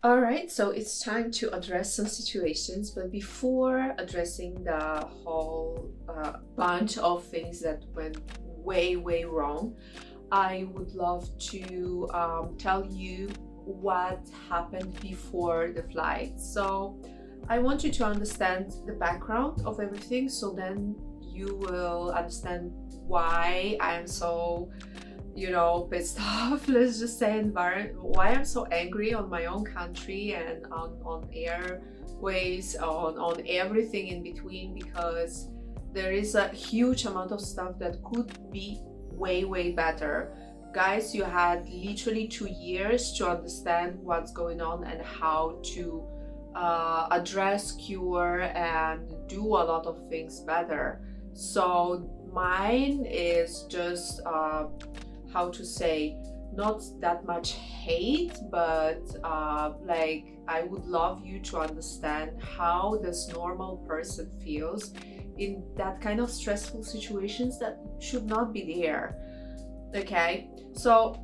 All right, so it's time to address some situations, but before addressing the whole bunch of things that went way, way wrong, I would love to tell you what happened before the flight. So I want you to understand the background of everything, so then you will understand why I am so pissed off, let's just say, why I'm so angry on my own country and on airways, on everything in between, because there is a huge amount of stuff that could be way, way better. Guys, you had literally 2 years to understand what's going on and how to address, cure, and do a lot of things better. So mine is just how to say, not that much hate, but like, I would love you to understand how this normal person feels in that kind of stressful situations that should not be there. Okay, so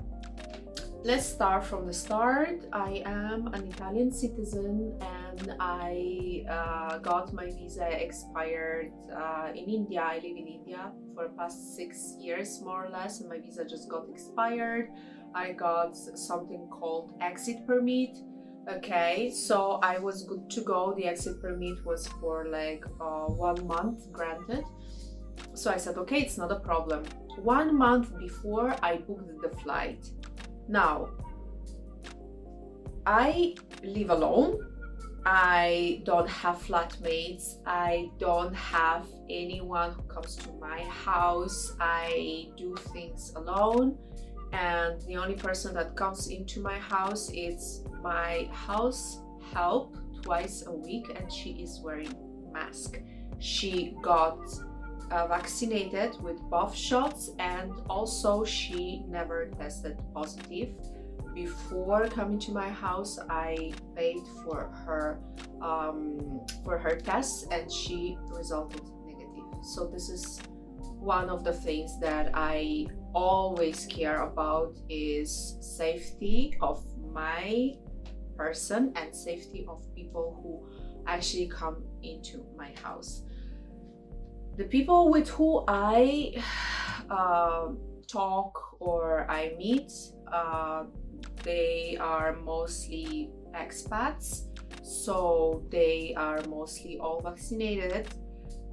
let's start from the start. I am an Italian citizen and I got my visa expired in India. I live in India for the past 6 years, more or less, and my visa just got expired. I got something called exit permit. Okay, so I was good to go. The exit permit was for like 1 month granted. So I said, okay, it's not a problem. 1 month before, I booked the flight. Now, I live alone. I don't have flatmates. I don't have anyone who comes to my house. I do things alone. And the only person that comes into my house is my house help twice a week, and she is wearing mask. She got vaccinated with both shots, and also she never tested positive. Before coming to my house, I paid for her tests, and she resulted negative. So this is one of the things that I always care about, is safety of my person and safety of people who actually come into my house. The people with who I talk or I meet, they are mostly expats, so they are mostly all vaccinated,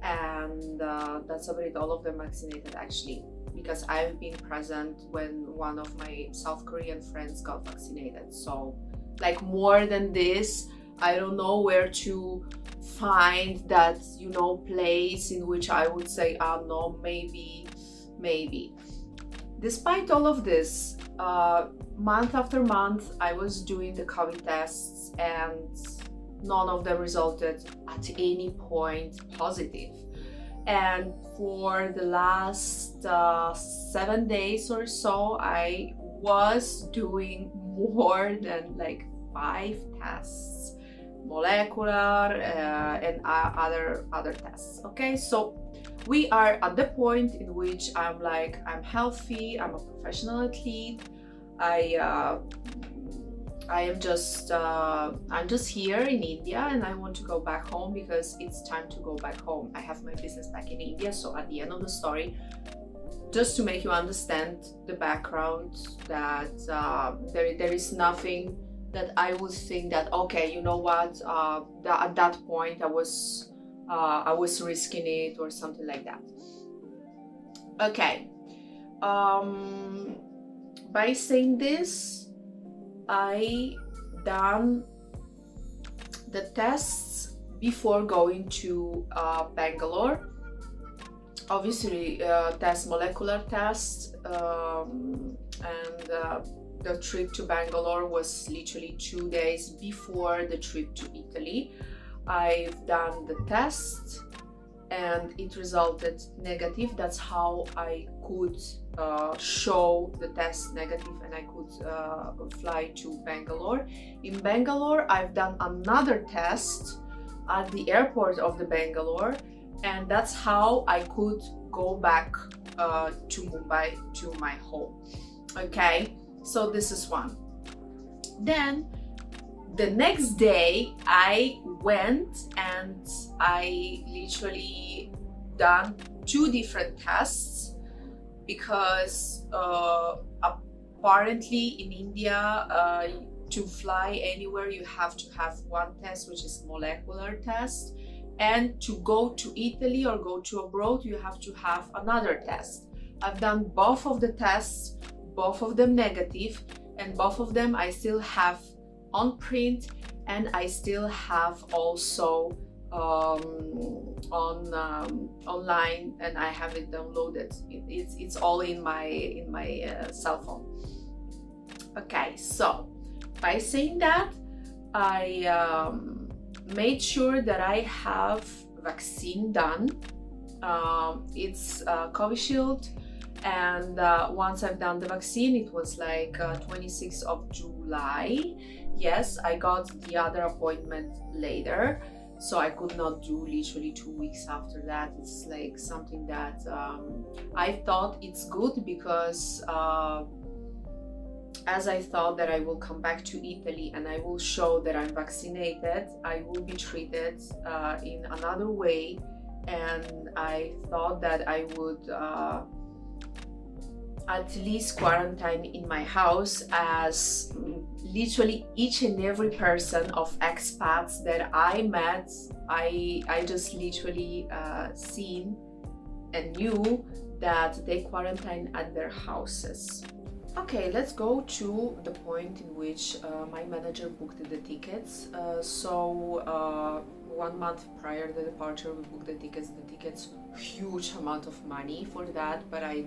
and that's about it. All of them vaccinated, actually, because I've been present when one of my South Korean friends got vaccinated. So, like, more than this, I don't know where to find that, place in which I would say, no, maybe. Despite all of this, month after month, I was doing the COVID tests, and none of them resulted at any point positive. And for the last 7 days or so, I was doing more than like 5 tests, molecular and other tests. Okay, so we are at the point in which I'm like, I'm healthy, I'm a professional athlete, I'm just here in India, and I want to go back home because it's time to go back home. I have my business back in India. So at the end of the story, just to make you understand the background, that there is nothing that I would think that, okay, you know what, at that point I was risking it or something like that. Okay, by saying this, I done the tests before going to Bangalore. Obviously, molecular tests, and the trip to Bangalore was literally 2 days before the trip to Italy. I've done the test and it resulted negative. That's how I could show the test negative, and I could fly to Bangalore. In Bangalore, I've done another test at the airport of the Bangalore, and that's how I could go back to Mumbai, to my home. Okay, so this is one. Then The next day I went and I literally done 2 different tests because apparently in India to fly anywhere you have to have one test, which is molecular test, and to go to Italy or go to abroad you have to have another test. I've done both of the tests, both of them negative, and both of them I still have on print, and I still have also online, and I have it downloaded. It's all in my cell phone. Okay, so by saying that, I made sure that I have vaccine done. It's Covishield, and once I've done the vaccine, it was like 26th of July. Yes, I got the other appointment later, so I could not do literally 2 weeks after that. It's like something that I thought it's good because as I thought that I will come back to Italy and I will show that I'm vaccinated, I will be treated in another way, and I thought that I would at least quarantine in my house, as literally each and every person of expats that I met, I just literally seen and knew that they quarantine at their houses. Okay, let's go to the point in which my manager booked the tickets. So 1 month prior to the departure, we booked the tickets. The tickets, huge amount of money for that, but I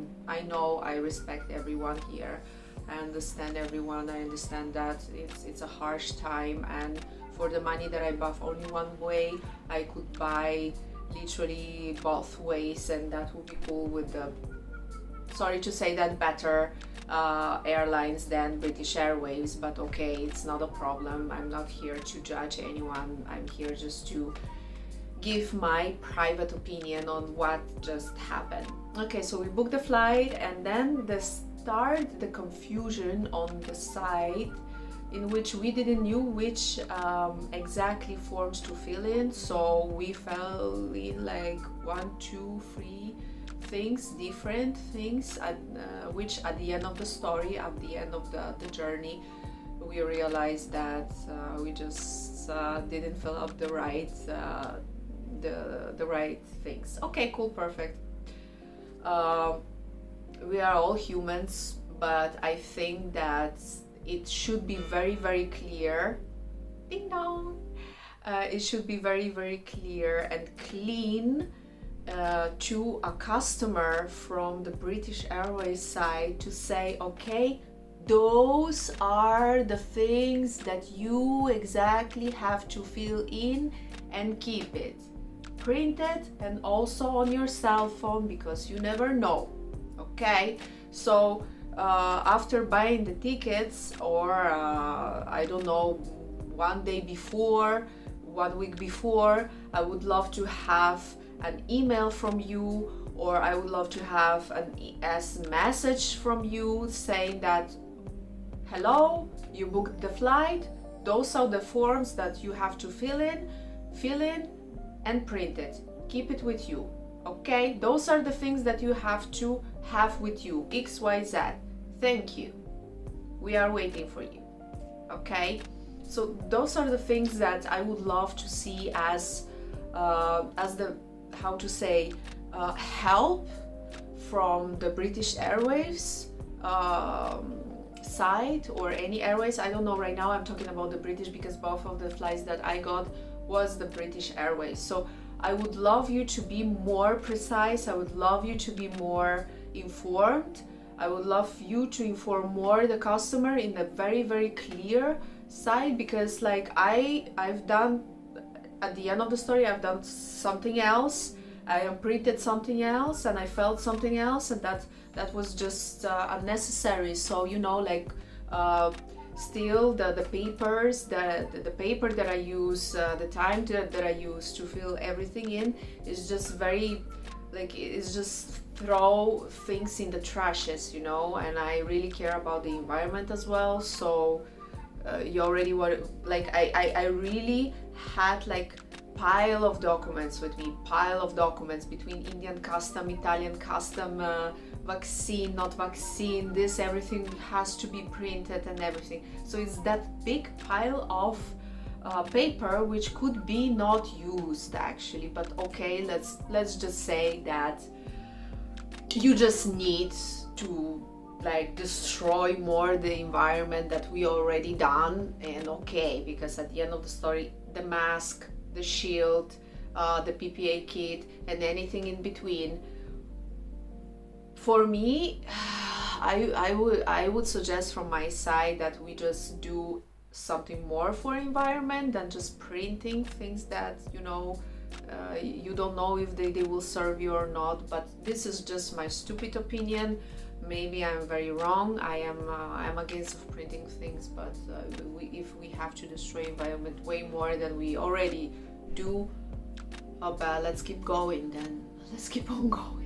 know, I respect everyone here. I understand everyone. I understand that it's a harsh time, and for the money that I bought only one way, I could buy literally both ways, and that would be cool with the, sorry to say that, better airlines than British Airways, but okay, it's not a problem. I'm not here to judge anyone. I'm here just to give my private opinion on what just happened. Okay, so we booked the flight, and then the confusion on the site, in which we didn't knew which exactly forms to fill in. So we fell in like 1, 2, 3 things, different things, which at the end of the story, at the end of the journey, we realized that we just didn't fill up the right things. Okay, cool, perfect. We are all humans, but I think that it should be very, very clear. Ding dong. It should be very, very clear and clean to a customer from the British Airways side to say, okay, those are the things that you exactly have to fill in, and keep it printed and also on your cell phone, because you never know. Okay, so after buying the tickets, or I don't know, 1 day before, 1 week before, I would love to have an email from you, or I would love to have an message from you saying that, hello, you booked the flight, those are the forms that you have to fill in and print it. Keep it with you. Okay, those are the things that you have to have with you. XYZ. Thank you. We are waiting for you. Okay, so those are the things that I would love to see as the, how to say, help from the British Airways side, or any airways. I don't know, right now I'm talking about the British because both of the flights that I got was the British Airways. So I would love you to be more precise. I would love you to be more informed. I would love you to inform more the customer in a very, very clear side, because like I've done, at the end of the story, I've done something else. I printed something else, and I felt something else, and that was just unnecessary. So, you know, like still the papers, the paper that I use, the time that I use to fill everything in is just very, like, it's just throw things in the trashes, you know, and I really care about the environment as well. So you already were like, I really had like pile of documents with me, pile of documents between Indian custom, Italian custom, vaccine, not vaccine, this, everything has to be printed and everything. So it's that big pile of paper which could be not used actually, but okay, let's just say that you just need to like destroy more the environment that we already done. And okay, because at the end of the story, the mask, the shield, the PPA kit, and anything in between, for me, I would suggest from my side that we just do something more for environment than just printing things that, you know, you don't know if they will serve you or not. But this is just my stupid opinion. Maybe I'm very wrong. I'm against printing things, but if we have to destroy environment way more than we already do, let's keep going then. Let's keep on going.